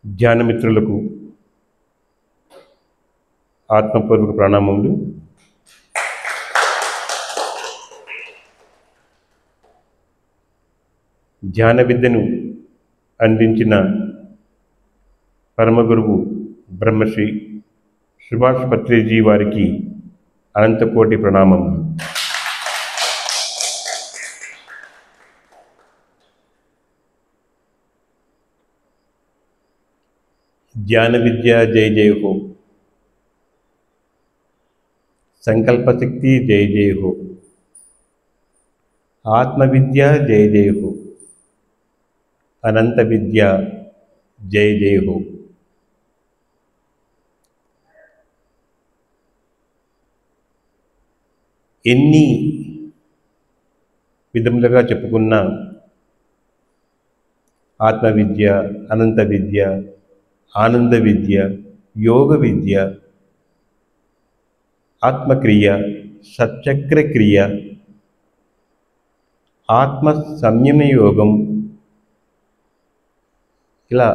ధ్యానమిత్రులకు ఆత్మపూర్వక ప్రణామములు. ధ్యాన విద్యను అందించిన పరమగురువు బ్రహ్మశ్రీ సుభాష్ పత్రిజీ వారికి అనంతకోటి ప్రణామములు. ధ్యాన విద్య జయ జయ హో, సంకల్పశక్తి జయ జయ హో, ఆత్మవిద్య జయ జయ హో, అనంత విద్య జయ జయ హో. ఎన్ని విధములుగా చెప్పుకున్న ఆత్మవిద్య, అనంత విద్య, ఆనంద విద్య, యోగ విద్య, ఆత్మక్రియ, సచక్ర క్రియ, ఆత్మ సంయమ యోగం, ఇలా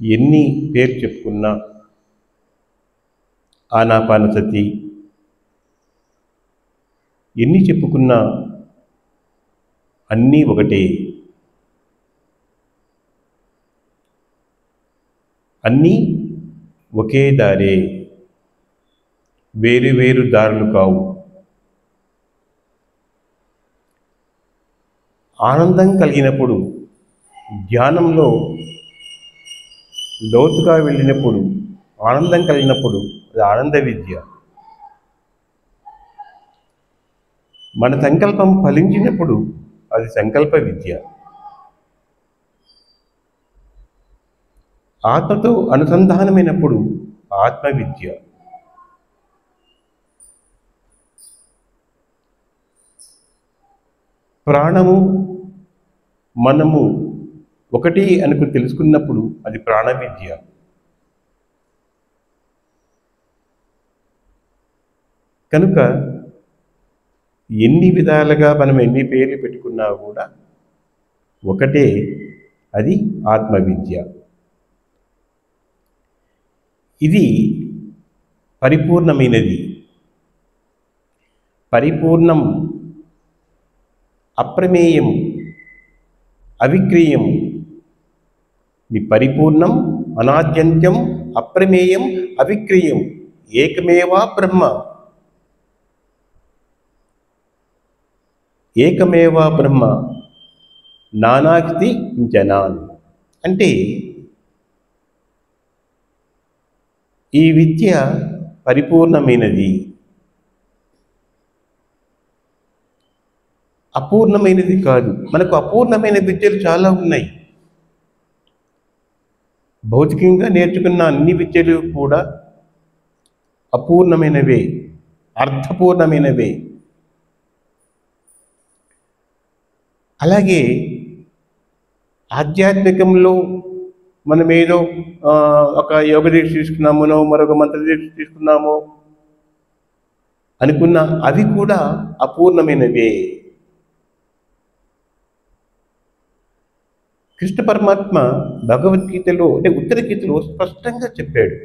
ఎన్ని పేరు చెప్పుకున్నా, ఆనాపానసతి, ఎన్ని చెప్పుకున్నా అన్నీ ఒకటే. అన్నీ ఒకే దారే, వేరు వేరు దారులు కావు. ఆనందం కలిగినప్పుడు, ధ్యానంలో లోతుగా వెళ్ళినప్పుడు, ఆనందం కలిగినప్పుడు అది ఆనంద విద్య. మన సంకల్పం ఫలించినప్పుడు అది సంకల్ప విద్య. ఆత్మతో అనుసంధానమైనప్పుడు ఆత్మ విద్య. ప్రాణము మనము ఒకటి అనుకుని తెలుసుకున్నప్పుడు అది ప్రాణ విద్య. కనుక ఎన్ని విధాలుగా మనం ఎన్ని పేర్లు పెట్టుకున్నా కూడా ఒకటే, అది ఆత్మ విద్య. ఇది పరిపూర్ణమైనది. పరిపూర్ణం, అప్రమేయం, అవిక్రీయం. ఇది పరిపూర్ణం, అనాద్యంతం, అప్రమేయం, అవిక్రీయం, ఏకమేవా బ్రహ్మ. ఏకమేవా బ్రహ్మ నానాస్తి జనాన్. అంటే ఈ విద్య పరిపూర్ణమైనది, అపూర్ణమైనది కాదు. మనకు అపూర్ణమైన విద్యలు చాలా ఉన్నాయి. భౌతికంగా నేర్చుకున్న అన్ని విద్యలు కూడా అపూర్ణమైనవే, అర్థపూర్ణమైనవే. అలాగే ఆధ్యాత్మికంలో మనం ఏదో ఒక యోగ దీక్ష తీసుకున్నామో, మరొక మంత్ర దీక్ష తీసుకున్నామో అనుకున్న అవి కూడా అపూర్ణమైనవే. కృష్ణ పరమాత్మ భగవద్గీతలో, అంటే ఉత్తర గీతలో స్పష్టంగా చెప్పాడు,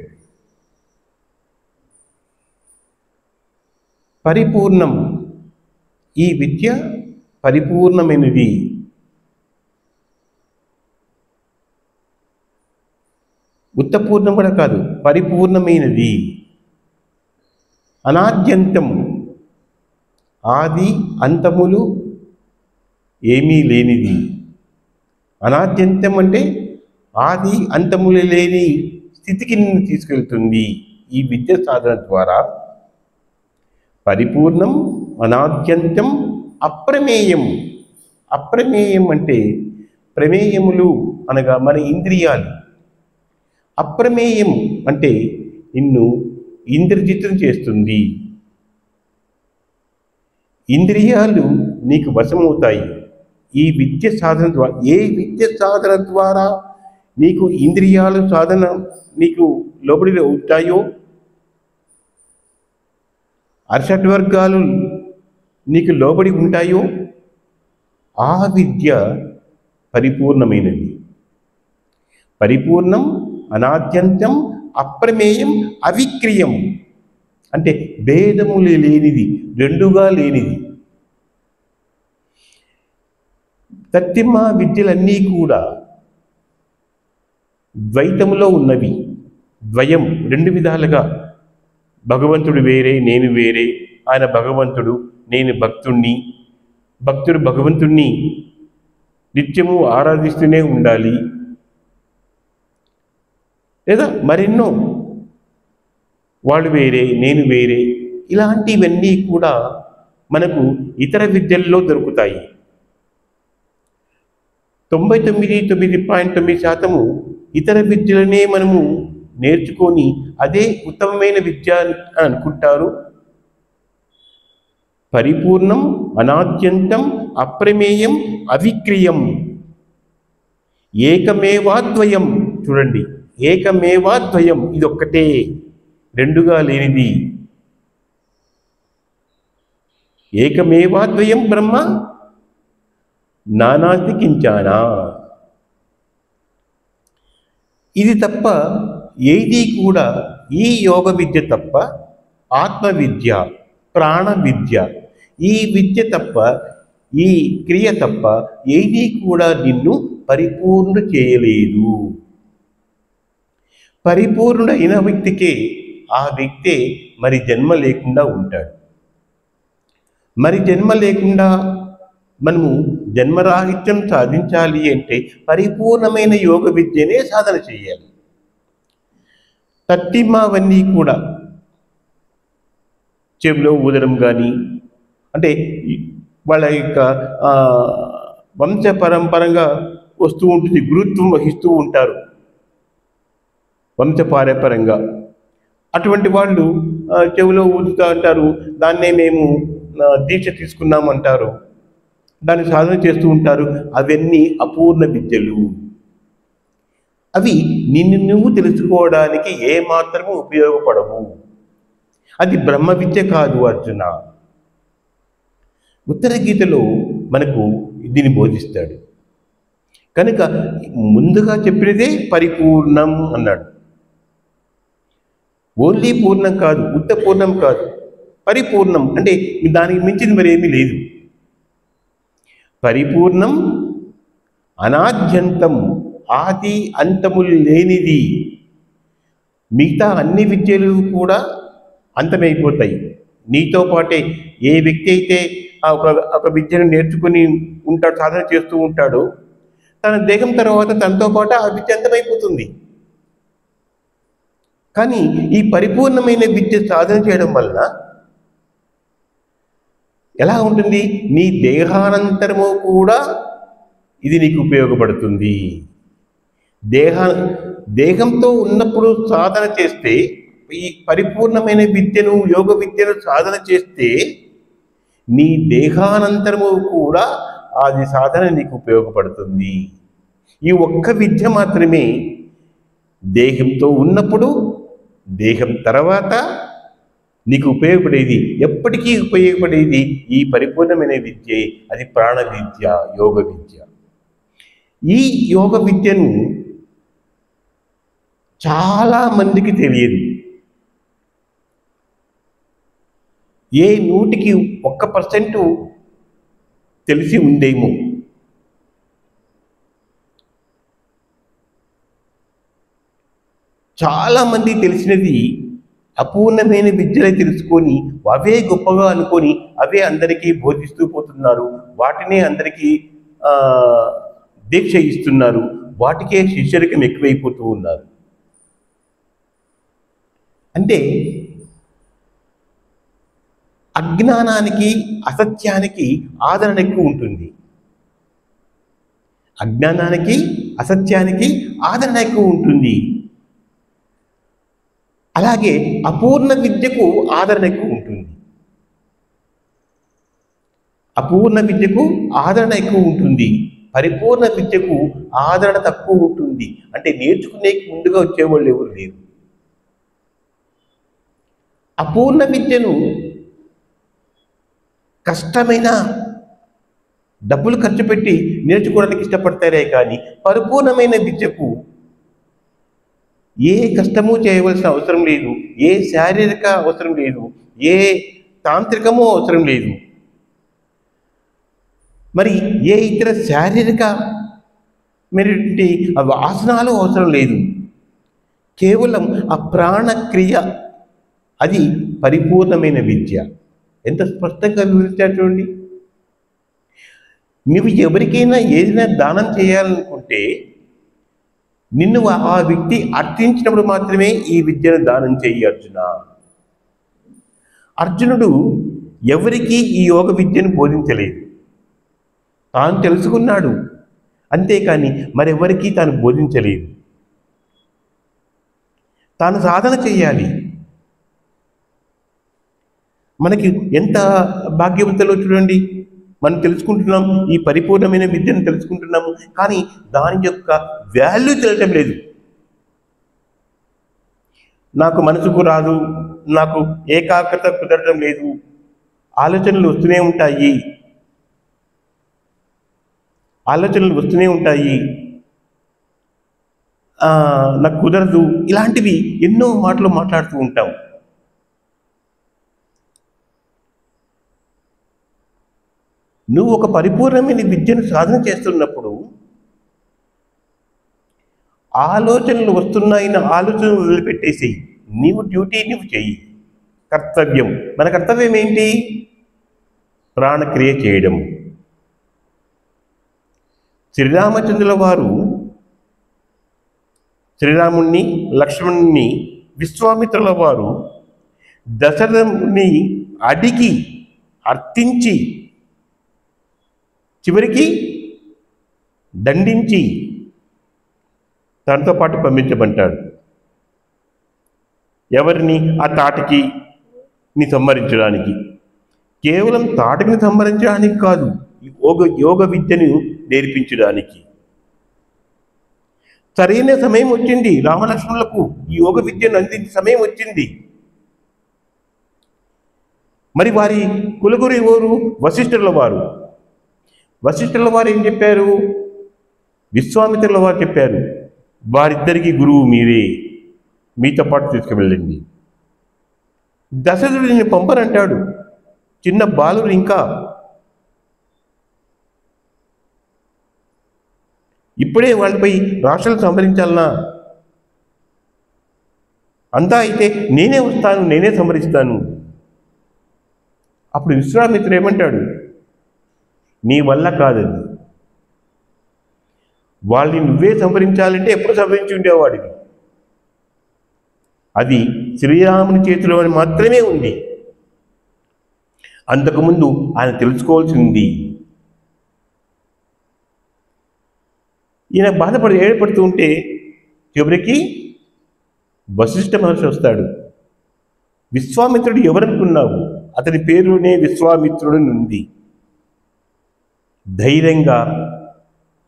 పరిపూర్ణం, ఈ విద్య పరిపూర్ణమైనది. ఉత్తపూర్ణం కూడా కాదు, పరిపూర్ణమైనది. అనాద్యంతం, ఆది అంతములు ఏమీ లేనిది. అనాద్యంతం అంటే ఆది అంతములు లేని స్థితికి నిన్ను తీసుకెళ్తుంది ఈ విద్య సాధన ద్వారా. పరిపూర్ణం, అనాద్యంతం, అప్రమేయం. అప్రమేయం అంటే ప్రమేయములు అనగా మన ఇంద్రియాలు. అప్రమేయం అంటే నిన్ను ఇంద్రజితం చేస్తుంది. ఇంద్రియాలు నీకు వశమవుతాయి ఈ విద్య సాధన ద్వారా. ఏ విద్య సాధన ద్వారా నీకు ఇంద్రియాలు సాధన నీకు లోబడి ఉంటాయో, అర్షడ్వర్గాలు నీకు లోబడి ఉంటాయో, ఆ విద్య పరిపూర్ణమైనది. పరిపూర్ణం, అనాద్యంతం, అప్రమేయం, అవిక్రియం. అంటే భేదములు లేనిది, రెండుగా లేనిది. తత్తిమ విద్యలన్నీ కూడా ద్వైతములో ఉన్నవి. ద్వయం, రెండు విధాలుగా. భగవంతుడు వేరే, నేను వేరే. ఆయన భగవంతుడు, నేను భక్తుణ్ణి. భక్తుడు భగవంతుణ్ణి నిత్యము ఆరాధిస్తూనే ఉండాలి. లేదా మరెన్నో, వాళ్ళు వేరే, నేను వేరే. ఇలాంటివన్నీ కూడా మనకు ఇతర విద్యల్లో దొరుకుతాయి. 99.9% ఇతర విద్యలనే మనము నేర్చుకొని అదే ఉత్తమమైన విద్య అని అనుకుంటారు. పరిపూర్ణం, అనాద్యంతం, అప్రమేయం, అవిక్రియం, ఏకమేవాద్వయం. చూడండి, ఏకమేవాద్వయం, ఇదొక్కటే, రెండుగా లేనిది. ఏకమేవాద్వయం బ్రహ్మ నానాస్తి కించానా. ఇది తప్ప ఏది కూడా, ఈ యోగ విద్య తప్ప, ఆత్మ విద్య, ప్రాణ విద్య, ఈ విద్య తప్ప, ఈ క్రియ తప్ప ఏది కూడా నిన్ను పరిపూర్ణ చేయలేదు. పరిపూర్ణుడైన వ్యక్తికే, ఆ వ్యక్తే మరి జన్మ లేకుండా ఉంటాడు. మరి జన్మ లేకుండా మనము జన్మరాహిత్యం సాధించాలి అంటే పరిపూర్ణమైన యోగ విద్యనే సాధన చేయాలి. తత్తిమావన్నీ కూడా చెవిలో ఊదడం కానీ, అంటే వాళ్ళ యొక్క వంశపరంపరంగా వస్తూ ఉంటుంది, గురుత్వం వహిస్తూ ఉంటారు వంశపారంపరంగా. అటువంటి వాళ్ళు చెవిలో ఊదుతూ అంటారు, దాన్నే మేము దీక్ష తీసుకున్నామంటారు, దాన్ని సాధన చేస్తూ ఉంటారు. అవన్నీ అపూర్ణ విద్యలు. అవి నిన్ను నువ్వు తెలుసుకోవడానికి ఏమాత్రము ఉపయోగపడవు. అది బ్రహ్మ విద్య కాదు అర్జున. ఉత్తర గీతలో మనకు దీన్ని బోధిస్తాడు. కనుక ముందుగా చెప్పినదే పరిపూర్ణం అన్నాడు. ఓన్లీ పూర్ణం కాదు, ఉత్త పూర్ణం కాదు, పరిపూర్ణం. అంటే దానికి మించింది మరేమీ లేదు. పరిపూర్ణం, అనాద్యంతం, ఆది అంతములు లేనిది. మిగతా అన్ని విద్యలు కూడా అంతమైపోతాయి. నీతో పాటే ఏ వ్యక్తి అయితే ఒక విద్యను నేర్చుకుని ఉంటాడు, సాధన చేస్తూ ఉంటాడో, తన దేహం తర్వాత తనతో పాటు ఆ విద్య అంతమైపోతుంది. కానీ ఈ పరిపూర్ణమైన విద్య సాధన చేయడం వలన ఎలా ఉంటుంది? నీ దేహానంతరము కూడా ఇది నీకు ఉపయోగపడుతుంది. దేహంతో ఉన్నప్పుడు సాధన చేస్తే, ఈ పరిపూర్ణమైన విద్యను, యోగ విద్యను సాధన చేస్తే నీ దేహానంతరము కూడా అది సాధన నీకు ఉపయోగపడుతుంది. ఈ ఒక్క విద్య మాత్రమే దేహంతో ఉన్నప్పుడు, దేహం తర్వాత నీకు ఉపయోగపడేది, ఎప్పటికీ ఉపయోగపడేది ఈ పరిపూర్ణమైన విద్యే. అది ప్రాణ విద్య, యోగ విద్య. ఈ యోగ విద్యను చాలా మందికి తెలియదు. ఏ 100కి 1% తెలిసి ఉందేమో. చాలామంది తెలిసినది అపూర్ణమైన విద్యలే తెలుసుకొని అవే గొప్పగా అనుకొని అవే అందరికీ బోధిస్తూ పోతున్నారు. వాటినే అందరికీ దీక్ష ఇస్తున్నారు. వాటికే శిష్యరికం ఎక్కువైపోతూ ఉన్నారు. అంటే అజ్ఞానానికి, అసత్యానికి ఆదరణ ఎక్కువ ఉంటుంది. అజ్ఞానానికి, అసత్యానికి ఆదరణ ఎక్కువ ఉంటుంది. అలాగే అపూర్ణ విద్యకు ఆదరణ ఎక్కువ ఉంటుంది. అపూర్ణ విద్యకు ఆదరణ ఎక్కువ ఉంటుంది, పరిపూర్ణ విద్యకు ఆదరణ తక్కువ ఉంటుంది. అంటే నేర్చుకునే ముందుగా వచ్చేవాళ్ళు ఎవరు లేరు. అపూర్ణ విద్యను కష్టమైన డబ్బులు ఖర్చు పెట్టి నేర్చుకోవడానికి ఇష్టపడతారే కానీ పరిపూర్ణమైన విద్యకు ఏ కష్టము చేయవలసిన అవసరం లేదు, ఏ శారీరక అవసరం లేదు, ఏ తాంత్రికము అవసరం లేదు, మరి ఏ ఇతర శారీరక మరి ఆసనాలు అవసరం లేదు. కేవలం ఆ ప్రాణక్రియ, అది పరిపూర్ణమైన విద్య. ఎంత స్పష్టంగా వివరించారు చూడండి. నువ్వు ఎవరికైనా ఏదైనా దానం చేయాలనుకుంటే నిన్ను ఆ వ్యక్తి అర్థించినప్పుడు మాత్రమే ఈ విద్యను దానం చేయి అర్జున. అర్జునుడు ఎవరికి ఈ యోగ విద్యను బోధించలేదు, తాను తెలుసుకున్నాడు, అంతేకాని మరెవరికి తాను బోధించలేదు. తాను సాధన చేయాలి. మనకి ఎంత భాగ్యవంతులో చూడండి, మనం తెలుసుకుంటున్నాం, ఈ పరిపూర్ణమైన విద్యను తెలుసుకుంటున్నాము, కానీ దాని యొక్క వాల్యూ తెలియటం లేదు. నాకు మనసుకు రాదు, నాకు ఏకాగ్రత కుదరటం లేదు, ఆలోచనలు వస్తూనే ఉంటాయి, నాకు కుదరదు, ఇలాంటివి ఎన్నో మాటలు మాట్లాడుతూ ఉంటాం. నువ్వు ఒక పరిపూర్ణమైన విద్యను సాధన చేస్తున్నప్పుడు ఆలోచనలు వస్తున్నాయిన ఆలోచనలు వదిలిపెట్టేసేయి. నీవు డ్యూటీ నువ్వు చెయ్యి. కర్తవ్యం, మన కర్తవ్యం ఏంటి? ప్రాణక్రియ చేయడం. శ్రీరామచంద్రుల వారు శ్రీరాముణ్ణి, లక్ష్మణుణ్ణి, విశ్వామిత్రుల వారు దశరథుని అడిగి అర్థించి చివరికి దండించి తనతో పాటు పంపించమంటాడు. ఎవరిని? ఆ తాటికి ని సంహరించడానికి. కేవలం తాటిని సంహరించడానికి కాదు, యోగ విద్యను నేర్పించడానికి. సరైన సమయం వచ్చింది రామలక్ష్మణులకు, ఈ యోగ విద్యను అందించే సమయం వచ్చింది. మరి వారి కులగురు ఎవరు? వశిష్ఠుల వారు. వశిష్ఠుల వారు ఏం చెప్పారు? విశ్వామిత్రుల వారు చెప్పారు, వారిద్దరికీ గురువు మీరే, మీతో పాటు తీసుకువెళ్ళండి. దశరథుడిని పంపనంటాడు, చిన్న బాలుడు ఇంకా. ఇప్పుడే వాళ్ళపై రాష్ట్రాలు సంహరించాలనా? అంతా అయితే నేనే వస్తాను, నేనే సంహరిస్తాను. అప్పుడు విశ్వామిత్రుడు ఏమంటాడు? నీ వల్ల కాదది, వాళ్ళని నువ్వే సంహరించాలంటే ఎప్పుడు సంహరించి ఉండేవాడివి. అది శ్రీరాముని చేతిలో మాత్రమే ఉంది. అంతకుముందు ఆయన తెలుసుకోవాల్సింది. ఈయన ఏర్పడుతూ ఉంటే చివరికి వశిష్ఠ మహర్షి వస్తాడు. విశ్వామిత్రుడు ఎవరనుకున్నావు? అతని పేరునే విశ్వామిత్రుడు ఉంది. ధైర్యంగా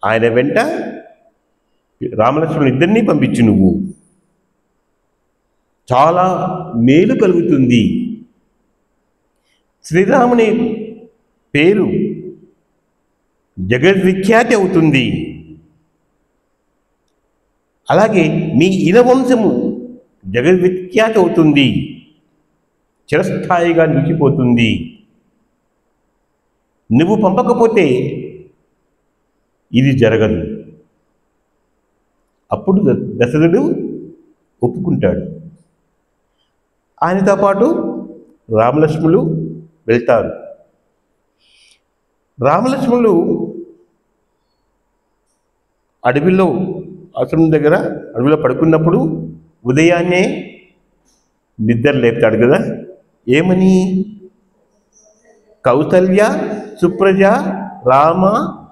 ఆయన వెంట రామలక్ష్మణులు ఇద్దరినీ పంపించు, నువ్వు చాలా మేలు కలుగుతుంది. శ్రీరాముని పేరు జగద్విఖ్యాతి అవుతుంది. అలాగే మీ ఇనవంశము జగద్విఖ్యాతి అవుతుంది, చిరస్థాయిగా నిలిచిపోతుంది. నువ్వు పంపకపోతే ఇది జరగదు. అప్పుడు దశరథుడు ఒప్పుకుంటాడు. ఆయనతో పాటు రామలక్ష్మణులు వెళ్తారు. రామలక్ష్మణులు అడవిలో, ఆశ్రమం దగ్గర అడవిలో పడుకున్నప్పుడు ఉదయాన్నే నిద్ర లేపుతాడు కదా. ఏమని? కౌసల్య సుప్రజ రామ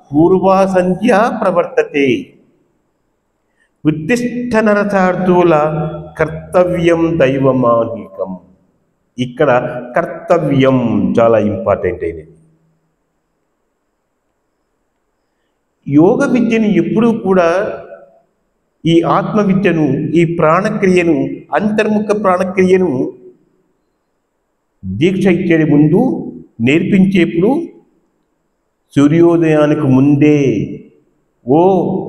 పూర్వా సంధ్యా ప్రవర్తతే, ఉత్తిష్ట నరసార్థుల కర్తవ్యం దైవమాహికం. ఇక్కడ కర్తవ్యం చాలా ఇంపార్టెంట్ అయినది. యోగ విద్యను ఎప్పుడూ కూడా, ఈ ఆత్మ విద్యను, ఈ ప్రాణక్రియను, అంతర్ముఖ ప్రాణక్రియను దీక్ష ఇచ్చే ముందు, నేర్పించేప్పుడు సూర్యోదయానికి ముందే, ఓ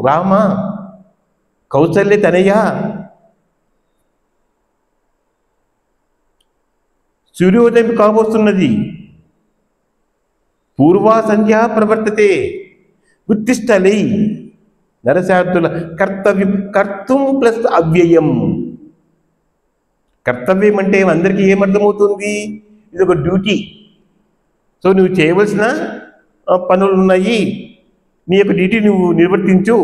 రామ, కౌసల్య తనయ, సూర్యోదయం కాబోతున్నది. పూర్వా సంధ్యా ప్రవర్తతే ఉత్తిష్టలై నరశార్థుల కర్తవ్యం. కర్తం ప్లస్ అవ్యయం. కర్తవ్యం అంటే అందరికీ ఏమర్థమవుతుంది? ఇది ఒక డ్యూటీ. సో నువ్వు చేయవలసిన పనులు ఉన్నాయి, నీ యొక్క డ్యూటీ నువ్వు నిర్వర్తించు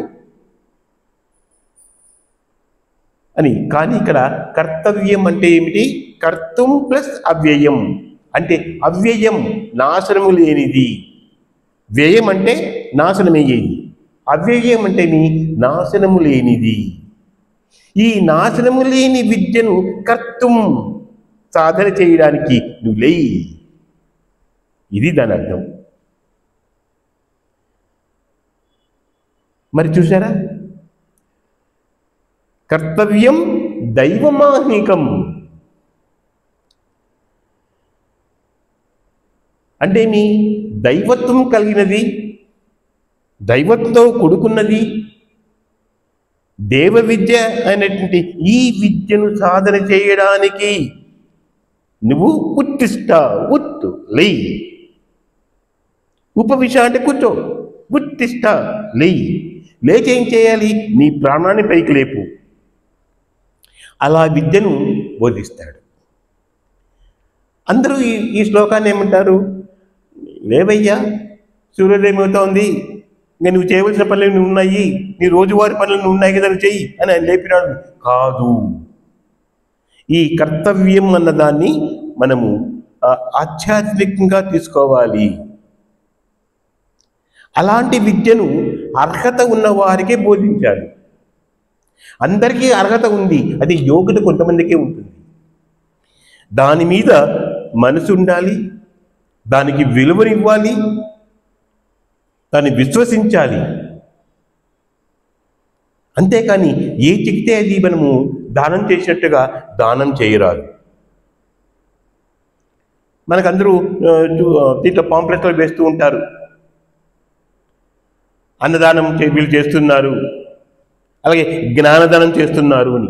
అని. కానీ ఇక్కడ కర్తవ్యం అంటే ఏమిటి? కర్తం ప్లస్ అవ్యయం. అంటే అవ్యయం నాశనము లేనిది, వ్యయం అంటే నాశనమయ్యేది, అవ్యయం అంటే నీ నాశనము లేనిది. ఈ నాశనము లేని విద్యను కర్తం సాధన చేయడానికి నువ్వు లేయి. ఇది దాని అర్థం. మరి చూసారా, కర్తవ్యం దైవమాహ్నికం అంటే మీ దైవత్వం కలిగినది, దైవత్వంతో కూడుకున్నది, దేవ విద్య అనేటువంటి ఈ విద్యను సాధన చేయడానికి నువ్వు ఉత్తిష్ట, ఉత్తు లై. ఉపవిష అంటే కూర్చో, ఉత్తిష్ట లై. లేచి ఏం చేయాలి? నీ ప్రాణాన్ని పైకి లేపు. అలా విద్యను బోధిస్తాడు. అందరూ ఈ శ్లోకాన్ని ఏమంటారు? లేవయ్యా, సూర్యోదయం అవుతోంది, ఇంకా నువ్వు చేయవలసిన పనులు నువ్వు ఉన్నాయి, నీ రోజువారి పనులు నువ్వు ఉన్నాయి కదా, నువ్వు చెయ్యి అని ఆయన లేపినాడు. కాదు, ఈ కర్తవ్యం అన్నదాన్ని మనము ఆధ్యాత్మికంగా తీసుకోవాలి. అలాంటి విద్యను అర్హత ఉన్న వారికే బోధించాలి. అందరికీ అర్హత ఉంది, అది యోగ్యత కొంతమందికే ఉంటుంది. దాని మీద మనసు ఉండాలి, దానికి విలువనివ్వాలి, దాన్ని విశ్వసించాలి. అంతేకాని ఏ చెక్కితే అది మనము దానం చేసినట్టుగా దానం చేయరాదు. మనకందరూ దీంట్లో పాంప్లెట్లు వేస్తూ ఉంటారు, అన్నదానం వీళ్ళు చేస్తున్నారు, అలాగే జ్ఞానదానం చేస్తున్నారు అని.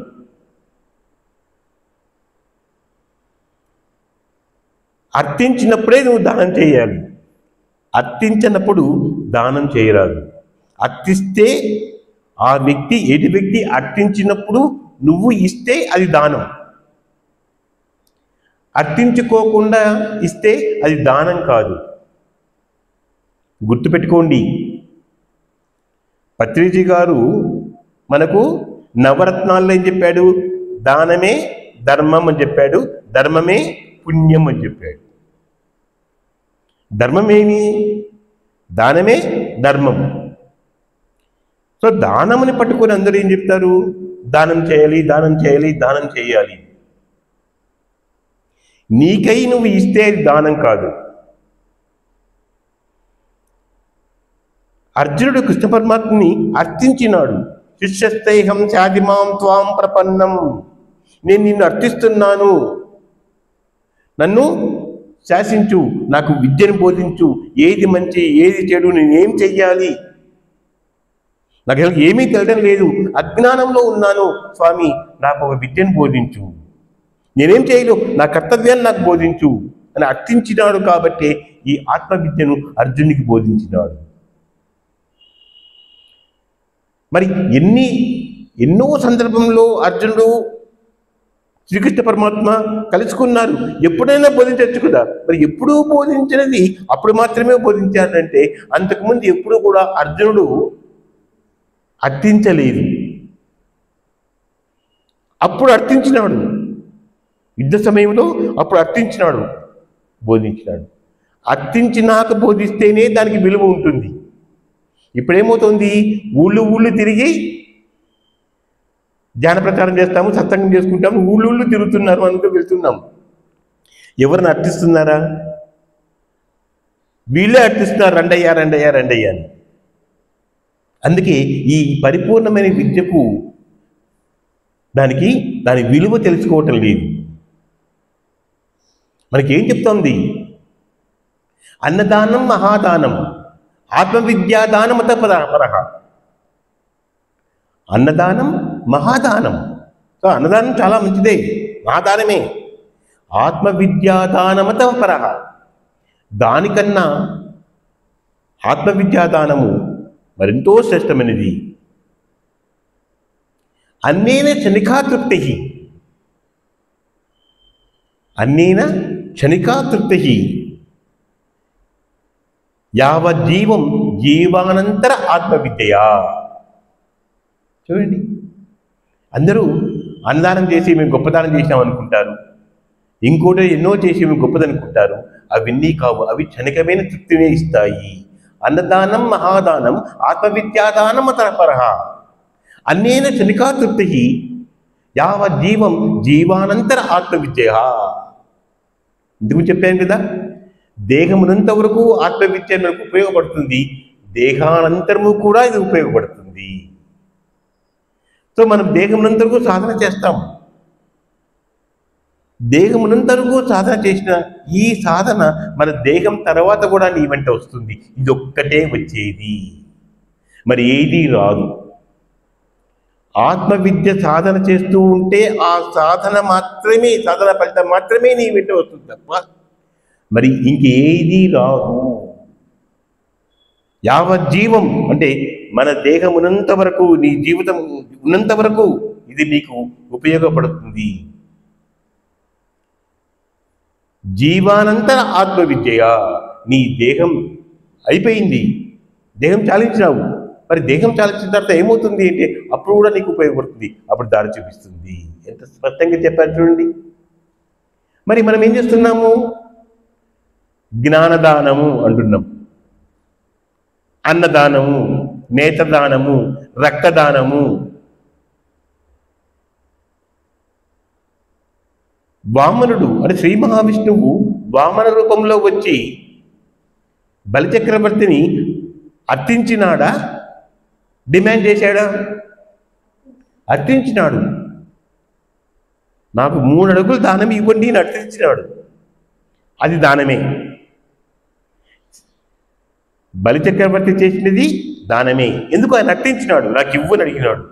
అర్థించినప్పుడే నువ్వు దానం చేయాలి, అర్థించినప్పుడు దానం చేయరాదు. అర్థిస్తే ఆ వ్యక్తి, ఎటు వ్యక్తి అర్థించినప్పుడు నువ్వు ఇస్తే అది దానం, అర్థించుకోకుండా ఇస్తే అది దానం కాదు. గుర్తుపెట్టుకోండి, పత్రిజీ గారు మనకు నవరత్నాల్లో ఏం చెప్పాడు? దానమే ధర్మం అని చెప్పాడు, ధర్మమే పుణ్యం అని చెప్పాడు. ధర్మమేమి? దానమే ధర్మం. సో దానముని పట్టుకొని అందరూ ఏం చెప్తారు? దానం చేయాలి, దానం చేయాలి, దానం చేయాలి. నీకై నువ్వు ఇస్తే దానం కాదు. అర్జునుడు కృష్ణ పరమాత్మని అర్థించినాడు. శిష్యస్తేహం శాదిమాం త్వాం ప్రపన్నం. నేను నిన్ను అర్థిస్తున్నాను, నన్ను శాసించు, నాకు విద్యను బోధించు, ఏది మంచి ఏది చెడు, నేనేం చెయ్యాలి, నాకు ఏమీ తెలియడం లేదు, అజ్ఞానంలో ఉన్నాను స్వామి, నాకు ఒక విద్యను బోధించు, నేనేం చేయలేవు, నా కర్తవ్యాన్ని నాకు బోధించు అని అర్థించినాడు. కాబట్టి ఈ ఆత్మవిద్యను అర్జునుడికి బోధించినాడు. మరి ఎన్నో సందర్భంలో అర్జునుడు శ్రీకృష్ణ పరమాత్మ కలుసుకున్నారు. ఎప్పుడైనా బోధించవచ్చు కదా, మరి ఎప్పుడూ బోధించినది అప్పుడు మాత్రమే బోధించాడంటే అంతకుముందు ఎప్పుడూ కూడా అర్జునుడు అర్థించలేదు. అప్పుడు అర్థించినాడు, యుద్ధ సమయంలో అప్పుడు అర్థించినాడు, బోధించినాడు. అర్థించినాక బోధిస్తేనే దానికి విలువ ఉంటుంది. ఇప్పుడేమవుతుంది? ఊళ్ళు తిరిగి ధ్యాన ప్రచారం చేస్తాము, సత్సంగం చేసుకుంటాము, ఊళ్ళు తిరుగుతున్నారు, అందుకు వెళ్తున్నాం. ఎవరిని అర్థిస్తున్నారా? వీళ్ళే అర్థిస్తున్నారు, రండయ్యా రండయ్యా రండయ్యా అని. అందుకే ఈ పరిపూర్ణమైన విద్యకు దాని విలువ తెలుసుకోవటం లేదు. మనకేం చెప్తోంది? అన్నదానం మహాదానం, ఆత్మవిద్యాదానమత పరహ. అన్నదానం మహాదానం. సో అన్నదానం చాలా మంచిదే, మహాదానమే. ఆత్మవిద్యాదానమత పరః. దానికన్నా ఆత్మవిద్యాదానము మరెంతో శ్రేష్టమైనది. అన్నేన క్షణికా తృప్తి, అన్నేన క్షణికా తృప్తి యావజ్జీవం జీవానంతర ఆత్మవిద్యయా. చూడండి, అందరూ అన్నదానం చేసి మేము గొప్పదానం చేసినాం అనుకుంటారు, ఇంకోటి ఎన్నో చేసి మేము గొప్పదనుకుంటారు. అవన్నీ కావు, అవి క్షణికమైన తృప్తినే ఇస్తాయి. అన్నదానం మహాదానం ఆత్మవిద్యాదానం అతరపరః. అన్నేన క్షణికా తృప్తి యావజ్జీవం జీవానంతర ఆత్మవిద్య. ఎందుకు చెప్పాను కదా, దేహమునంత వరకు ఆత్మవిద్య మనకు ఉపయోగపడుతుంది, దేహానంతరము కూడా ఇది ఉపయోగపడుతుంది. సో మనం దేహమునంతరకు సాధన చేస్తాం. దేహమునంతరకు సాధన చేసిన ఈ సాధన మన దేహం తర్వాత కూడా నీ వెంట వస్తుంది. ఇది ఒక్కటే వచ్చేది, మరి ఏది రాదు. ఆత్మవిద్య సాధన చేస్తూ ఉంటే ఆ సాధన మాత్రమే, సాధన ఫలితం మాత్రమే నీ వెంట వస్తుంది తప్ప మరి ఇంకేది రాదు. యావజ్జీవం అంటే మన దేహం ఉన్నంత వరకు, నీ జీవితం ఉన్నంత వరకు ఇది నీకు ఉపయోగపడుతుంది. జీవానంతర ఆత్మవిద్య. నీ దేహం అయిపోయింది, దేహం చాలించినావు, మరి దేహం చాలించిన తర్వాత ఏమవుతుంది అంటే అప్పుడు కూడా నీకు ఉపయోగపడుతుంది, అప్పుడు దారి చూపిస్తుంది. ఎంత స్పష్టంగా చెప్పారు చూడండి. మరి మనం ఏం చేస్తున్నాము? జ్ఞానదానము అంటున్నాం, అన్నదానము, నేత్రదానము, రక్తదానము. వామనుడు అంటే శ్రీ మహావిష్ణువు వామన రూపంలో వచ్చి బలిచక్రవర్తిని అర్థించినాడా, డిమాండ్ చేశాడా? అర్థించినాడు. నాకు 3 అడుగులు దానం ఇవ్వండి అని అర్థించినాడు. అది దానమే. బలిచక్రవర్తి చేసినది దానమే. ఎందుకు? ఆయన అర్థించినాడు, నాకు ఇవ్వని అడిగినాడు.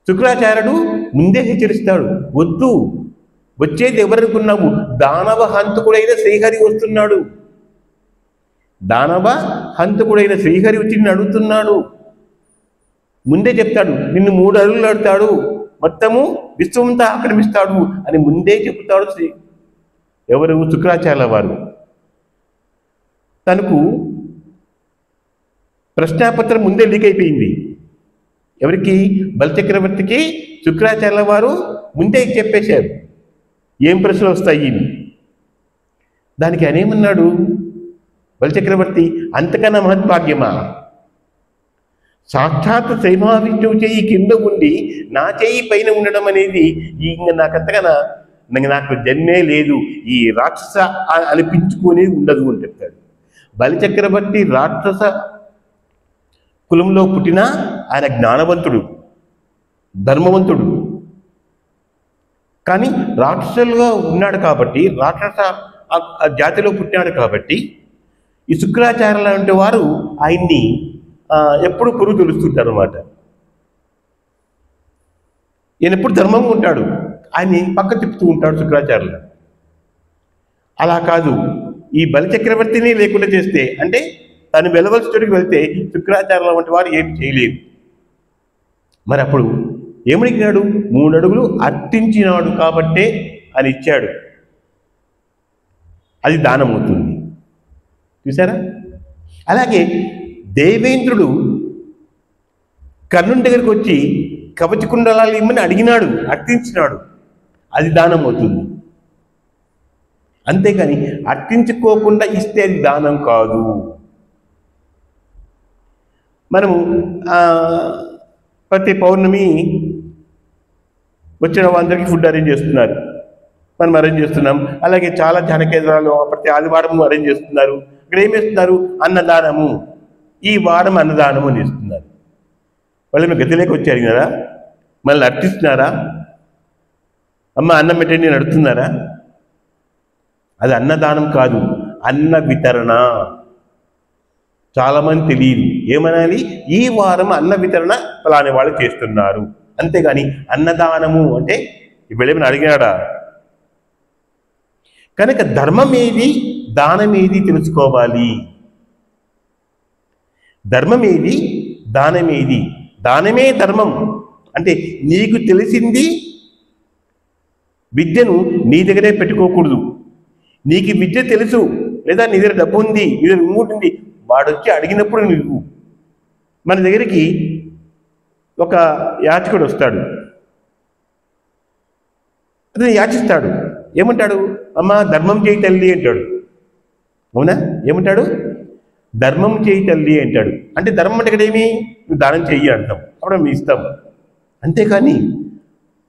శుక్రాచార్యుడు ముందే హెచ్చరిస్తాడు, వద్దు, వచ్చేది ఎవరనుకున్నావు? దానవ హంతకుడైన శ్రీహరి వస్తున్నాడు. దానవ హంతకుడైన శ్రీహరి వచ్చి నిన్ను అడుగుతున్నాడు. ముందే చెప్తాడు, నిన్ను 3 అడుగులు అడుగుతాడు, మొత్తము విశ్వమంతా ఆక్రమిస్తాడు అని ముందే చెప్తాడు ఎవరు? శుక్రాచార్యుల వారు. తనకు ప్రశ్నాపత్రం ముందే లీక్ అయిపోయింది. ఎవరికి? బలిచక్రవర్తికి శుక్రాచార్యుల వారు ముందే చెప్పేశారు ఏం ప్రశ్నలు వస్తాయి. దానికి ఆయన ఏమన్నాడు? బలిచక్రవర్తి, అంతకన్నా మహద్భాగ్యమా? సాక్షాత్ శ్రీ మహావిష్ణువు చెయ్యి కింద ఉండి నా చెయ్యి పైన ఉండడం అనేది ఇంకా నాకంతకన్నా నాకు జన్మే లేదు, ఈ రాక్షస అనిపించుకునేది ఉండదు అని చెప్తాడు. బలిచక్రవర్తి రాక్షస కులంలో పుట్టినా ఆయన జ్ఞానవంతుడు, ధర్మవంతుడు. కానీ రాక్షసులుగా ఉన్నాడు కాబట్టి, రాక్షస జాతిలో పుట్టినాడు కాబట్టి ఈ శుక్రాచార్యులు లాంటి వారు ఆయన్ని ఎప్పుడు పురుగు తెలుస్తుంటారు అన్నమాట. ఈయన ఎప్పుడు ధర్మంగా ఉంటాడు, ఆయన్ని పక్క తిప్పుతూ ఉంటాడు శుక్రాచార్యులు. అలా కాదు, ఈ బలిచక్రవర్తిని లేకుండా చేస్తే, అంటే తను వెళ్ళవలసిన చోటికి వెళ్తే శుక్రాచార్యుల వంటి వారు ఏమి చేయలేదు. మరి అప్పుడు ఏమడిగినాడు? 3 అడుగులు అర్థించినాడు కాబట్టే అని ఇచ్చాడు, అది దానం అవుతుంది. చూసారా? అలాగే దేవేంద్రుడు కర్ణుని దగ్గరికి వచ్చి కవచ కుండలాలు ఇమ్మని అడిగినాడు, అర్థించినాడు, అది దానం అవుతుంది. అంతేకాని అర్థించుకోకుండా ఇస్తే అది దానం కాదు. మనము ప్రతి పౌర్ణమి వచ్చిన అందరికీ ఫుడ్ అరేంజ్ చేస్తున్నారు, మనం అరేంజ్ చేస్తున్నాం. అలాగే చాలా ధ్యాన కేంద్రాలు ప్రతి ఆదివారం అరేంజ్ చేస్తున్నారు. ఇక్కడ ఏం చేస్తున్నారు? అన్నదానము. ఈ వారం అన్నదానము అని ఇస్తున్నారు. వాళ్ళు గతిలోకి వచ్చి అడిగినారా? మళ్ళీ అర్థిస్తున్నారా? అమ్మ అన్నం పెట్టండి అని అడుగుతున్నారా? అది అన్నదానం కాదు, అన్న వితరణ. చాలామంది తెలియదు. ఏమనాలి? ఈ వారం అన్న వితరణ ఫలాని వాళ్ళు చేస్తున్నారు. అంతేగాని అన్నదానము అంటే ఇప్పుడు ఏమైనా అడిగినాడా? కనుక ధర్మం ఏది, దానం ఏది తెలుసుకోవాలి. ధర్మం ఏది, దానం ఏది? దానమే ధర్మం. అంటే నీకు తెలిసింది విద్యను నీ దగ్గరే పెట్టుకోకూడదు. నీకు విద్య తెలుసు, లేదా నీ దగ్గర డబ్బు ఉంది, నీ దగ్గర ఉంటుంది, వాడు వచ్చి అడిగినప్పుడు నువ్వు. మన దగ్గరికి ఒక యాచకుడు వస్తాడు, అతను యాచిస్తాడు. ఏమంటాడు? అమ్మ ధర్మం చేయి తల్లి అంటాడు. అవునా? ఏమంటాడు? ధర్మం చేయి తల్లి అంటాడు. అంటే ధర్మం అంటే ఇక్కడ ఏమి? నువ్వు దానం చెయ్యి అంటాం, అప్పుడు మేము ఇస్తాం. అంతేకాని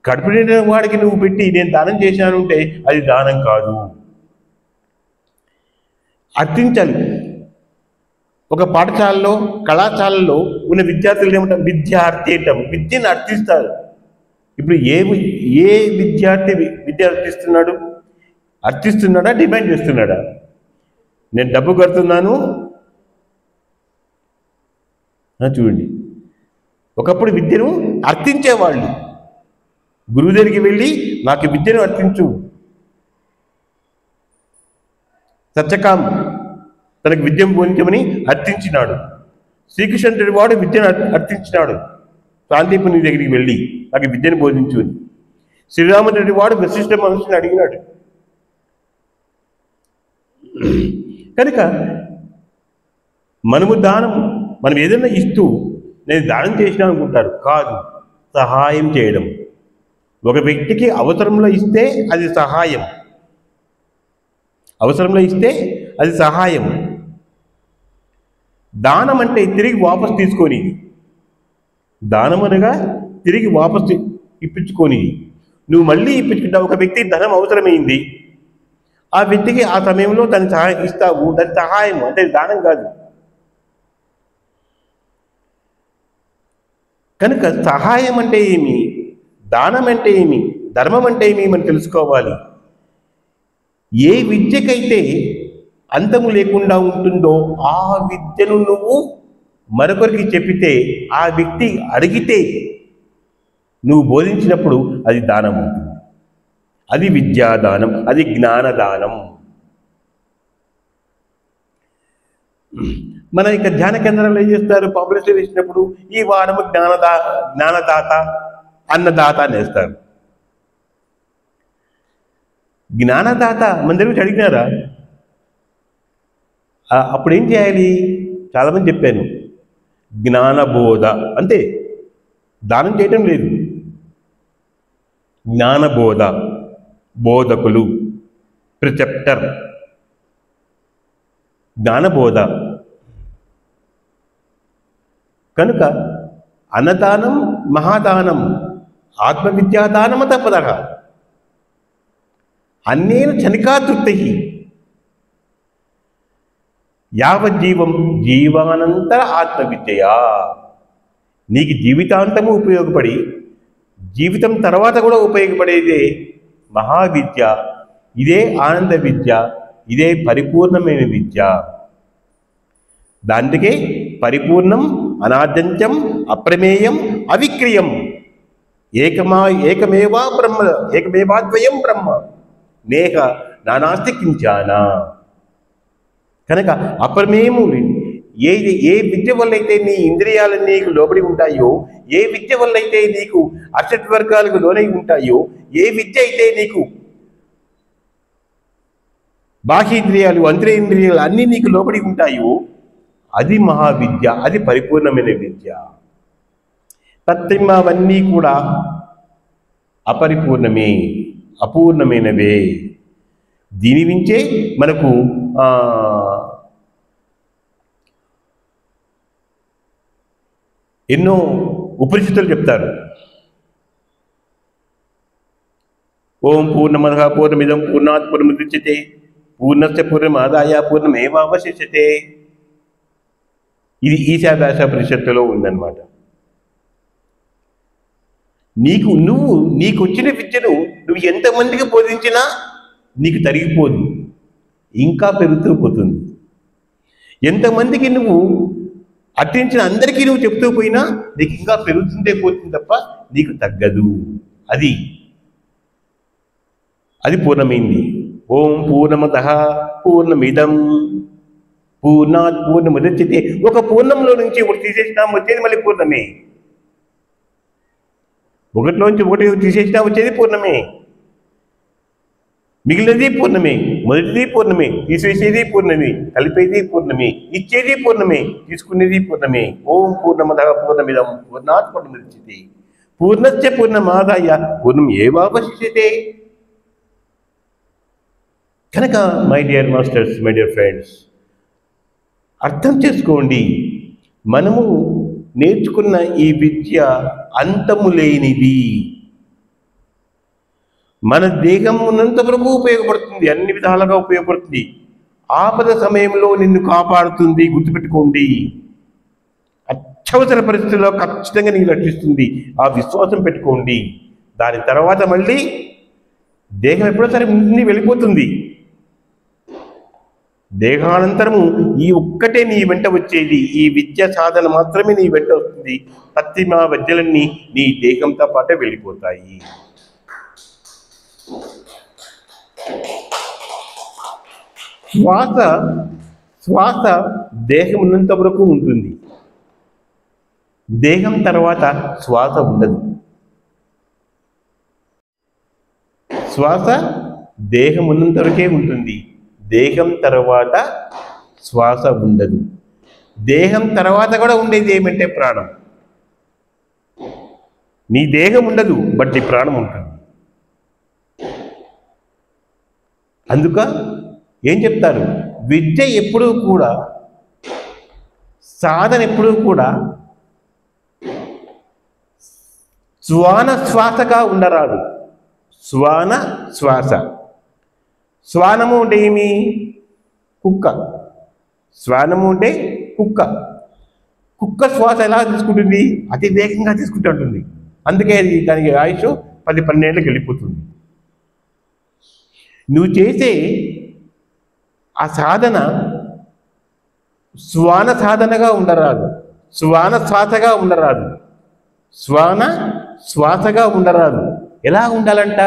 కడుపు నిండిన వాడికి నువ్వు పెట్టి నేను దానం చేశాను అంటే అది దానం కాదు. అర్థించాలి. ఒక పాఠశాలలో, కళాశాలలో ఉన్న విద్యార్థులు ఏమంటాం? విద్యార్థి అంటాం. విద్యను అర్థిస్తారు. ఇప్పుడు ఏ విద్యార్థి విద్య అర్థిస్తున్నాడా, డిమాండ్ చేస్తున్నాడా? నేను డబ్బు కడుతున్నాను చూడండి. ఒకప్పుడు విద్యను అర్థించేవాళ్ళు. గురువు దగ్గరికి వెళ్ళి నాకు విద్యను అర్థించు. సత్యకాం తనకు విద్యను బోధించమని అర్థించినాడు. శ్రీకృష్ణుడి వాడు విద్యను అర్థించినాడు శాంతిపుని దగ్గరికి వెళ్ళి నాకు విద్యను బోధించు అని. శ్రీరామచంద్రుడి వాడు వశిష్ఠ మహర్షిని అడిగినాడు. కనుక మనం ఏదైనా ఇస్తూ నేను దానం చేసినా అనుకుంటారు. కాదు, సహాయం చేయడం. ఒక వ్యక్తికి అవసరంలో ఇస్తే అది సహాయం. అవసరంలో ఇస్తే అది సహాయం. దానం అంటే తిరిగి వాపసు తీసుకొని, దానం అనగా తిరిగి వాపసు ఇప్పించుకొని నువ్వు మళ్ళీ ఇప్పించుకుంటావు. ఒక వ్యక్తికి ధనం అవసరమైంది, ఆ వ్యక్తికి ఆ సమయంలో దాన్ని సహాయం ఇస్తావు, దాని సహాయం అంటే దానం కాదు. కనుక సహాయం అంటే ఏమి, దానం అంటే ఏమి, ధర్మం అంటే ఏమి మనం తెలుసుకోవాలి. ఏ విద్యకైతే అంతము లేకుండా ఉంటుందో ఆ విద్యను నువ్వు మరొకరికి చెప్పితే, ఆ వ్యక్తి అడిగితే నువ్వు బోధించినప్పుడు అది దానం ఉంటుంది. అది విద్యాదానం, అది జ్ఞానదానం. మన ఇక ధ్యాన కేంద్రాలు ఏం చేస్తారు? పబ్లిసిటీ ఇచ్చినప్పుడు ఈ వారము జ్ఞానదాత, అన్నదాత అని వేస్తారు. జ్ఞానదాత మన దగ్గర అడిగినారా? అప్పుడు ఏం చేయాలి? చాలామంది చెప్పాను, జ్ఞానబోధ అంతే, దానం చేయటం లేదు. జ్ఞానబోధ, బోధకులు, ప్రిసెప్టర్, జ్ఞానబోధ. కనుక అన్నదానం మహాదానం, ఆత్మవిద్యాదానమ తపదః, అన్నేన చనికా తృప్తి, యావజ్జీవం జీవానంతర ఆత్మవిద్యయా. నీకు జీవితాంతము ఉపయోగపడి జీవితం తర్వాత కూడా ఉపయోగపడేదే మహావిద్య. ఇదే ఆనంద విద్య, ఇదే పరిపూర్ణమైన విద్య. దానికే పరిపూర్ణం, అనాద్యంతం, అప్రమేయం, అవిక్రియం, ఏకమేవాద్వయం బ్రహ్మ, నేహ నానాస్తి కించాన. కనుక అప్రమేయము ఏ విద్య వల్ల అయితే నీ ఇంద్రియాలు నీకు లోబడి ఉంటాయో, ఏ విద్య వల్ల అయితే నీకు అర్షడ్ వర్గాలకు లోనై ఉంటాయో, ఏ విద్య అయితే నీకు బాహ్యేంద్రియాలు అంతరేంద్రియాలు అన్నీ నీకు లోబడి ఉంటాయో అది మహావిద్య, అది పరిపూర్ణమైన విద్య. తత్వన్నీ కూడా అపరిపూర్ణమే, అపూర్ణమైనవే. దీని నుంచే మనకు ఎన్నో ఉపనిషత్తులు చెప్తారు. ఓం పూర్ణమదః పూర్ణమిదం పూర్ణాత్ పూర్ణముదచ్యతే పూర్ణస్య పూర్ణమాదాయ పూర్ణమేవావశిష్యతే. ఇది ఈశావాస్య పరిషత్తులో ఉందన్నమాట. నీకు వచ్చిన విద్యను నువ్వు ఎంతమందికి బోధించినా నీకు తరిగిపోదు, ఇంకా పెరుగుతూ పోతుంది. ఎంతమందికి నువ్వు అర్థించిన అందరికీ నువ్వు చెప్తూ పోయినా నీకు ఇంకా పెరుగుతుందే పోతుంది తప్ప నీకు తగ్గదు. అది పూర్ణమైంది. ఓం పూర్ణమదః పూర్ణమిదం పూర్ణాత్ పూర్ణముదచ్యతే. ఒక పూర్ణంలో నుంచి ఒకటి తీసేసినా వచ్చేది మళ్ళీ పూర్ణమే. ఒకటిలోంచి ఒకటి తీసేసినా వచ్చేది పూర్ణమే. మిగిలినది పూర్ణమే. మొదటిది పూర్ణమే, తీసివేసేది పూర్ణమే, కలిపేది పూర్ణమే, ఇచ్చేది పూర్ణమే, తీసుకునేది పూర్ణమే. ఓం పూర్ణమదః పూర్ణమిదం పూర్ణాత్ పూర్ణముదచ్యతే పూర్ణస్య పూర్ణమాదాయ పూర్ణం ఏవావశిష్యతే. కనుక my dear masters, my dear friends, అర్థం చేసుకోండి, మనము నేర్చుకున్న ఈ విద్య అంతము లేనిది. మన దేహం ఉన్నంత వరకు ఉపయోగపడుతుంది, అన్ని విధాలుగా ఉపయోగపడుతుంది. ఆపద సమయంలో నిన్ను కాపాడుతుంది, గుర్తుపెట్టుకోండి. అత్యవసర పరిస్థితుల్లో ఖచ్చితంగా నీకు రక్షిస్తుంది. ఆ విశ్వాసం పెట్టుకోండి. దాని తర్వాత మళ్ళీ దేహం ఎప్పుడోసారి ముందు వెళ్ళిపోతుంది. దేహానంతరము ఈ ఒక్కటే నీ వెంట వచ్చేది. ఈ విద్య సాధన మాత్రమే నీ వెంట వస్తుంది. పత్తిమా విద్యలన్నీ నీ దేహంతో పాటే వెళ్ళిపోతాయి. శ్వాస దేహం ఉన్నంత వరకు ఉంటుంది. దేహం తర్వాత శ్వాస ఉండదు. శ్వాస దేహం ఉన్నంత వరకే ఉంటుంది. దేహం తర్వాత శ్వాస ఉండదు. దేహం తర్వాత కూడా ఉండేది ఏమంటే ప్రాణం. నీ దేహం ఉండదు, బట్ నీ ప్రాణం ఉంటుంది. అందుక ఏం చెప్తారు, విద్య ఎప్పుడూ కూడా, సాధన ఎప్పుడూ కూడా శ్వాన శ్వాసగా ఉండరాదు. శ్వాన శ్వాస. శ్వానము అంటే ఏమి? కుక్క. శ్వానము అంటే కుక్క. కుక్క శ్వాస ఎలా తీసుకుంటుంది? అతి వేగంగా తీసుకుంటూ ఉంటుంది. అందుకే అది దానికి ఆయుష్ 10-12 ఏళ్ళకి వెళ్ళిపోతుంది. నువ్వు చేసే ఆ సాధన శ్వాన సాధనగా ఉండరాదు, శ్వాన శ్వాసగా ఉండరాదు, శ్వాన శ్వాసగా ఉండరాదు. ఎలా ఉండాలంట?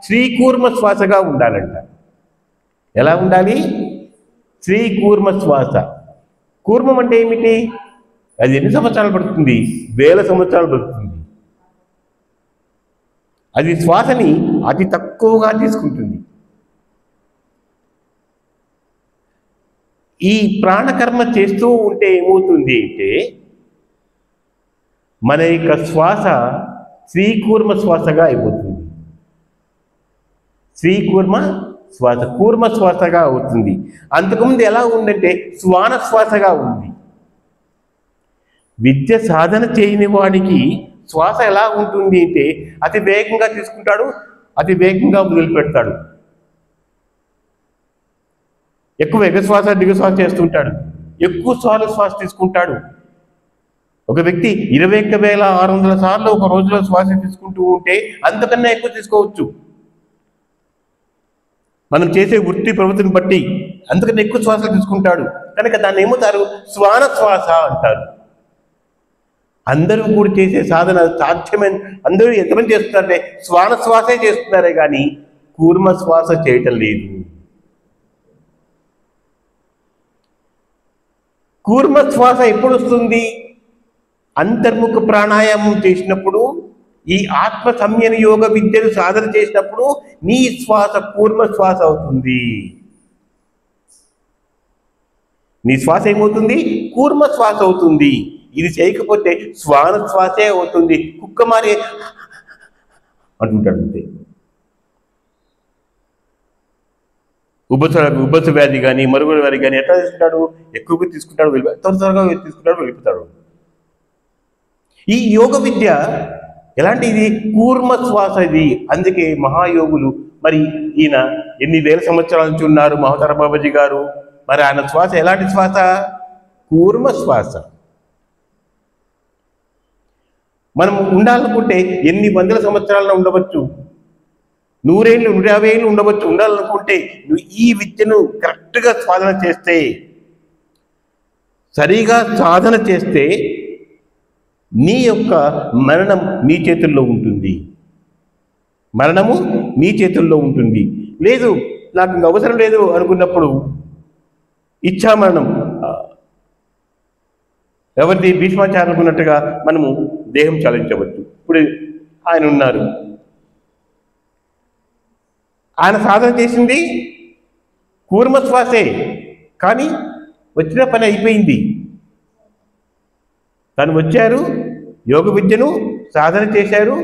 శ్రీకూర్మ శ్వాసగా ఉండాలంట. ఎలా ఉండాలి? శ్రీకూర్మ శ్వాస. కూర్మం అంటే ఏమిటి? అది ఎన్ని సంవత్సరాలు పడుతుంది? 1000 సంవత్సరాలు పడుతుంది. అది శ్వాసని అతి తక్కువగా తీసుకుంటుంది. ఈ ప్రాణకర్మ చేస్తూ ఉంటే ఏమవుతుంది అంటే మన యొక్క శ్వాస శ్రీకూర్మ శ్వాసగా అయిపోతుంది. శ్రీకూర్మ శ్వాస కూర్మ శ్వాసగా అవుతుంది. అంతకుముందు ఎలా ఉందంటే శ్వాన శ్వాసగా ఉంది. విద్య సాధన చేయని వాడికి శ్వాస ఎలా ఉంటుంది అంటే అతి వేగంగా తీసుకుంటాడు, అతి వేగంగా వదిలిపెడతాడు. ఎక్కువ ఎగశ్వాస దిగశ్వాస చేస్తుంటాడు, ఎక్కువ శ్వాస తీసుకుంటాడు. ఒక వ్యక్తి 21,600 సార్లు ఒక రోజులో శ్వాస తీసుకుంటూ ఉంటే అంతకన్నా ఎక్కువ తీసుకోవచ్చు. మనం చేసే వృత్తి ప్రవృత్తిని బట్టి అందుకని ఎక్కువ శ్వాసలు తీసుకుంటాడు. కనుక దాన్ని ఏమవుతారు? శ్వాన శ్వాస అంటారు. అందరూ కూడా చేసే సాధన సాధ్యమైన, అందరూ ఎంతమంది చేస్తున్నారంటే శ్వాన శ్వాసే చేస్తున్నారే కానీ కూర్మ శ్వాస చేయటం లేదు. కూర్మ శ్వాస ఎప్పుడు వస్తుంది? అంతర్ముఖ ప్రాణాయామం చేసినప్పుడు, ఈ ఆత్మ సంయమ యోగ విద్యను సాధన చేసినప్పుడు నీ శ్వాస కూర్మ శ్వాస అవుతుంది. నీ శ్వాస ఏమవుతుంది? కూర్మ శ్వాస అవుతుంది. ఇది చేయకపోతే శ్వాన శ్వాసే అవుతుంది. కుక్క మారి అంటుంటాడు అంతే. ఉబ్బస వ్యాధి కానీ మరుగుల వ్యాధి కానీ ఎట్లా తీసుకుంటాడు? ఎక్కువగా తీసుకుంటాడు, త్వరగా తీసుకుంటాడు, వెళ్ళిపోతాడు. ఈ యోగ విద్య ఎలాంటిది? కూర్మ శ్వాస ఇది. అందుకే మహాయోగులు, మరి ఈయన ఎన్ని వేల సంవత్సరాల నుంచి ఉన్నారు మహోదర బాబాజీ గారు, మరి ఆయన శ్వాస ఎలాంటి శ్వాస? కూర్మ శ్వాస. మనం ఉండాలనుకుంటే ఎన్ని వందల సంవత్సరాలను ఉండవచ్చు, 100 ఏళ్ళు 150 ఏళ్ళు ఉండవచ్చు. ఉండాలనుకుంటే నువ్వు ఈ విద్యను కరెక్ట్గా సాధన చేస్తే, సరిగా సాధన చేస్తే నీ యొక్క మరణం నీ చేతుల్లో ఉంటుంది. మరణము నీ చేతుల్లో ఉంటుంది. లేదు నాకు ఇంక అవసరం లేదు అనుకున్నప్పుడు ఇచ్ఛామరణం, ఎవరిది భీష్మాచార్యులు అనుకున్నట్టుగా మనము దేహం చాలించవచ్చు. ఇప్పుడు ఆయన ఉన్నారు, ఆయన సాధన చేసింది కూర్మశ్వాసే, కానీ వచ్చిన పని అయిపోయింది. తను వచ్చారు, యోగ విద్యను సాధన చేశారు,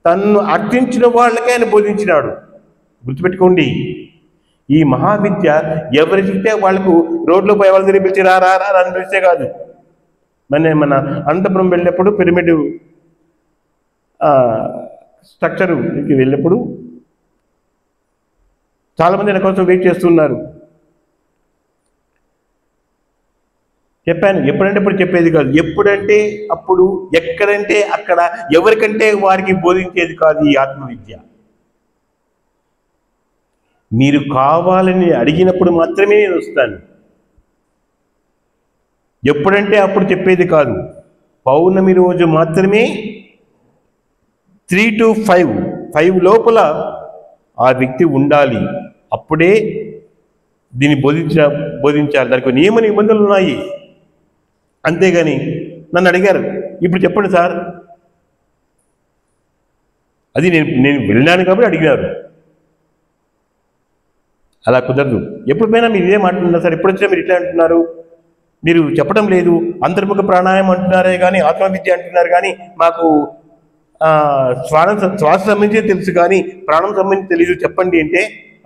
తనను అర్థించిన వాళ్ళకే ఆయన బోధించినాడు. గుర్తుపెట్టుకోండి, ఈ మహావిద్య ఎవరికితే వాళ్ళకు రోడ్లో పోయే వాళ్ళ దగ్గర పిలిచి రా రా రా అని పిలిచే కాదు. మన అనంతపురం వెళ్ళినప్పుడు పిరమిడ్ స్ట్రక్చర్కి వెళ్ళినప్పుడు చాలామంది నా కోసం వెయిట్ చేస్తున్నారు. చెప్పాను, ఎప్పుడంటే అప్పుడు చెప్పేది కాదు, ఎప్పుడంటే అప్పుడు, ఎక్కడంటే అక్కడ, ఎవరికంటే వారికి బోధించేది కాదు ఈ ఆత్మవిద్య. మీరు కావాలని అడిగినప్పుడు మాత్రమే నేను వస్తాను, ఎప్పుడంటే అప్పుడు చెప్పేది కాదు. పౌర్ణమి రోజు మాత్రమే 3 to 5 లోపల ఆ వ్యక్తి ఉండాలి, అప్పుడే దీన్ని బోధించాలి. దానికి నియమ నిబంధనలు ఉన్నాయి. అంతేగాని నన్ను అడిగారు, ఇప్పుడు చెప్పండి సార్, అది నేను వెళ్ళాను కాబట్టి అడిగినారు, అలా కుదరదు. ఎప్పుడు పోయినా మీరు ఇదే మాట్లాడుతున్నారు సార్, ఎప్పుడు వచ్చినా మీరు ఇట్లా అంటున్నారు, మీరు చెప్పడం లేదు, అంతర్ముఖ ప్రాణాయామం అంటున్నారే కానీ ఆత్మవిద్య అంటున్నారు కానీ మాకు శ్వాస సంబంధించి తెలుసు కానీ ప్రాణం సంబంధించి తెలియదు, చెప్పండి అంటే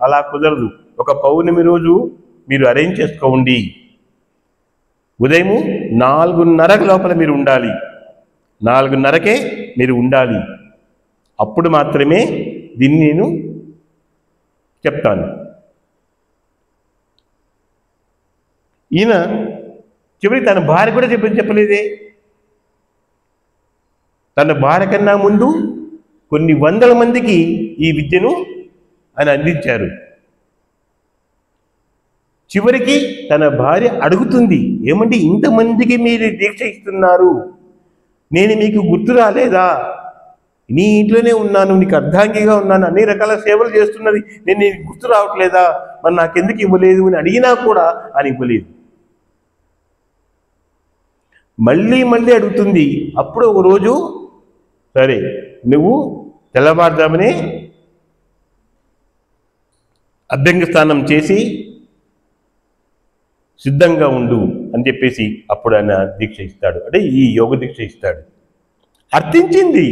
అలా కుదరదు. ఒక పౌర్ణమి రోజు మీరు అరేంజ్ చేసుకోండి, ఉదయము 4:30 లోపల మీరు ఉండాలి, 4:30కే మీరు ఉండాలి, అప్పుడు మాత్రమే దీన్ని నేను చెప్తాను. ఈయన చివరికి తన భార్య కూడా చెప్పలేదే. తన భార్య కన్నా ముందు కొన్ని వందల మందికి ఈ విద్యను ఆయన అందించారు. చివరికి తన భార్య అడుగుతుంది, ఏమండి ఇంతమందికి మీరు దీక్ష ఇస్తున్నారు, నేను మీకు గుర్తు రాలేదా? నీ ఇంట్లోనే ఉన్నాను, నీకు అర్ధాంగిగా ఉన్నాను, అన్ని రకాల సేవలు చేస్తున్నది, నేను నీకు గుర్తు రావట్లేదా? మరి నాకెందుకు ఇవ్వలేదు అని అడిగినా కూడా అని ఇవ్వలేదు. మళ్ళీ మళ్ళీ అడుగుతుంది. అప్పుడు ఒక రోజు, సరే నువ్వు తెల్లవారుజామునే అభ్యంగ స్నానం చేసి సిద్ధంగా ఉండు అని చెప్పేసి అప్పుడు ఆయన దీక్ష ఇస్తాడు, అంటే ఈ యోగ దీక్ష ఇస్తాడు. అర్థించింది,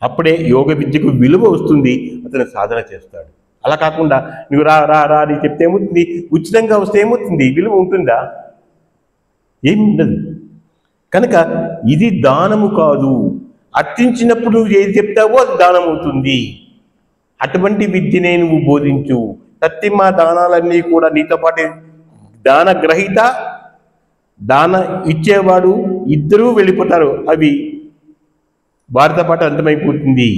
అప్పుడే యోగ విద్యకు విలువ వస్తుంది, అతను సాధన చేస్తాడు. అలా కాకుండా నువ్వు రా రా రా అని చెప్తే ఏమవుతుంది, ఉచితంగా వస్తే ఏమవుతుంది, విలువ ఉంటుందా? ఏమి ఉండదు. కనుక ఇది దానము కాదు, అర్థించినప్పుడు నువ్వు ఏది చెప్తావో అది దానం అవుతుంది. అటువంటి విద్యనే నువ్వు బోధించు. తత్తిమ దానాలన్నీ కూడా నీతో పాటు దాన గ్రహీత, దాన ఇచ్చేవాడు ఇద్దరూ వెళ్ళిపోతారు, అవి వారితో పాటు అంతమైపోతుంది.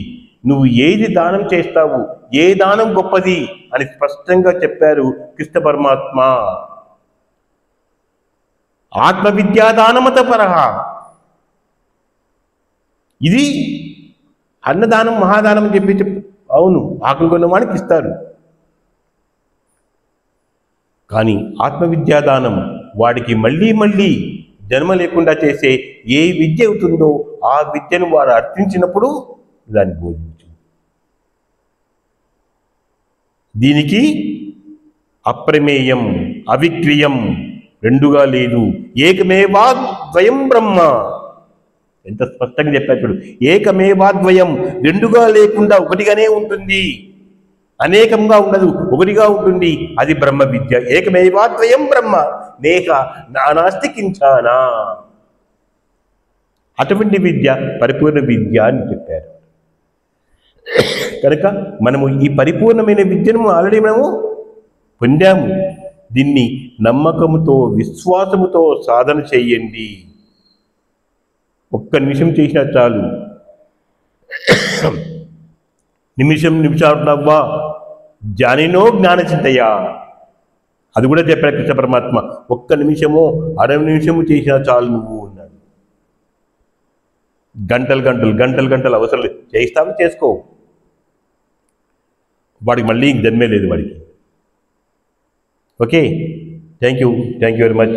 నువ్వు ఏది దానం చేస్తావు, ఏ దానం గొప్పది అని స్పష్టంగా చెప్పారు కృష్ణ పరమాత్మ. ఆత్మవిద్యాదానమత పరహ, ఇది అన్నదానం మహాదానం అని చెప్పి అవును, ఆకలి కొన్నవాడికి ఇస్తారు, కానీ ఆత్మవిద్యాదానం వాడికి మళ్ళీ మళ్ళీ జన్మ లేకుండా చేసే ఏ విద్య అవుతుందో ఆ విద్యను వాడు అర్థించినప్పుడు దాన్ని బోధించు. దీనికి అప్రమేయం అవిక్రియం రెండుగా లేదు, ఏకమేవాద్వయం బ్రహ్మ. ఎంత స్పష్టంగా చెప్పారు చూడు, ఏకమేవాద్వయం, రెండుగా లేకుండా ఒకటిగానే ఉంటుంది, అనేకంగా ఉండదు, ఒకటిగా ఉంటుంది, అది బ్రహ్మ విద్య. ఏకమేవాద్వయం బ్రహ్మ నేహ నానాస్తి కించానా, అటువంటి విద్య పరిపూర్ణ విద్య అని చెప్పారు. కనుక మనము ఈ పరిపూర్ణమైన విద్యను ఆల్రెడీ మనము పొందాము. దీన్ని నమ్మకముతో విశ్వాసముతో సాధన చేయండి. ఒక్క నిమిషం చేసినా చాలు. నిమిషాలువా జ్ఞానినో జ్ఞానచింతయా, అది కూడా చెప్పాడు కృష్ణ పరమాత్మ. ఒక్క నిమిషమో 60 నిమిషము చేసినా చాలు నువ్వు అన్నాడు. గంటలు అవసరం లేదు, చేస్తావు చేసుకో, వాడికి మళ్ళీ జన్మే లేదు వాడికి. Okay, thank you very much.